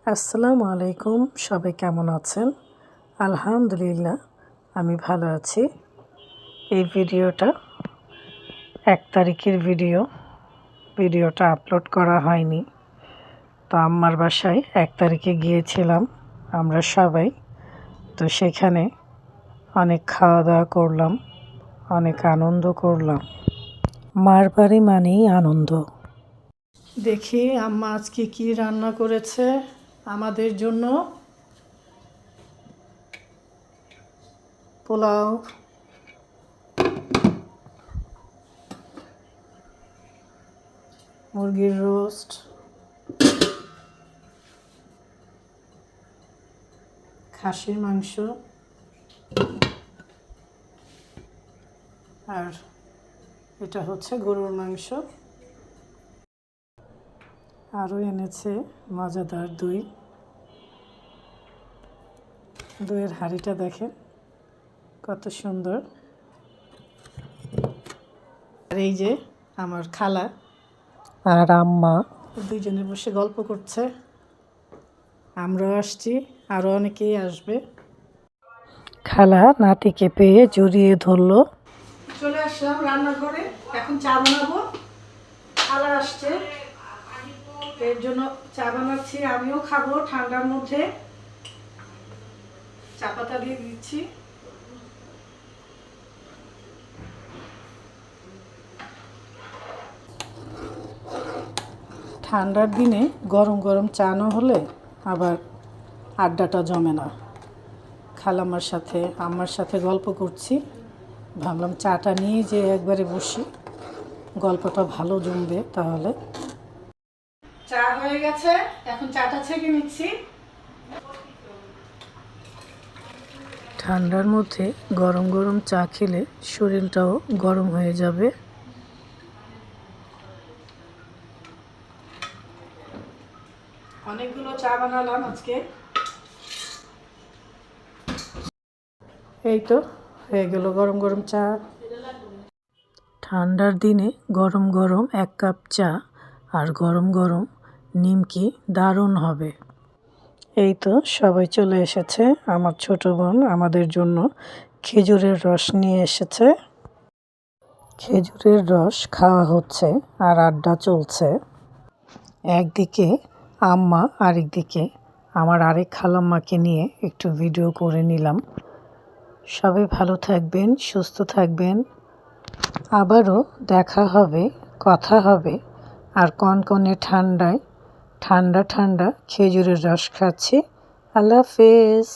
আসসালামু আলাইকুম, সবাই কেমন আছেন? আলহামদুলিল্লাহ, আমি ভালো আছি। এই ভিডিওটা 1 তারিখের ভিডিওটা আপলোড করা হয়নি। তো আম্মার বাসায় 1 তারিখে গিয়েছিলাম আমরা সবাই। তো সেখানে অনেক খাওয়া দাওয়া করলাম, অনেক আনন্দ করলাম। মার বাড়ি মানেই আনন্দ। দেখি আম্মা আজকে কি রান্না করেছে আমাদের জন্য। পোলাও, মুরগির রোস্ট, খাসির মাংস আর এটা হচ্ছে গরুর মাংস। আরও এনেছে মজাদার দইয়ের হাঁড়িটা দেখেন কত সুন্দর। আর এই যে আমার খালা আর আম্মা দুইজনে বসে গল্প করছে। আমরাও আসছি, আরও অনেকেই আসবে। খালা নাতিকে পেয়ে জড়িয়ে ধরলো। চলে আসলাম রান্নাঘরে, এখন চা বানাবো। খালা আসছে, এর জন্য চা বানাচ্ছি। আমিও খাবো ঠান্ডার মধ্যে। চা পাতা দিয়ে দিচ্ছি। ঠান্ডার দিনে গরম গরম চা না হলে আবার আড্ডাটা জমে না। খালাম্মার সাথে আম্মার সাথে গল্প করছি, ভাবলাম চাটা নিয়ে যে একবারে বসি, গল্পটা ভালো জমবে তাহলে। চা হয়ে গেছে, এখন চাটা ছেঁকে নিচ্ছি। ঠান্ডার মধ্যে গরম গরম চা খেলে শরীরটাও গরম হয়ে যাবে। অনেকগুলো চা বানালাম আজকে। এই তো হয়ে গেল গরম গরম চা। ঠান্ডার দিনে গরম গরম 1 কাপ চা আর গরম গরম নিমকি দারুণ হবে। এই তো সবাই চলে এসেছে। আমার ছোট বোন আমাদের জন্য খেজুরের রস নিয়ে এসেছে। খেজুরের রস খাওয়া হচ্ছে আর আড্ডা চলছে। একদিকে আম্মা, আরেকদিকে আমার আরেক খালাম্মাকে নিয়ে একটু ভিডিও করে নিলাম। সবাই ভালো থাকবেন, সুস্থ থাকবেন। আবারও দেখা হবে, কথা হবে। আর কনকনে ঠান্ডায় ঠান্ডা ঠান্ডা খেজুরের রস খাচ্ছি। আল্লাহ হাফেজ।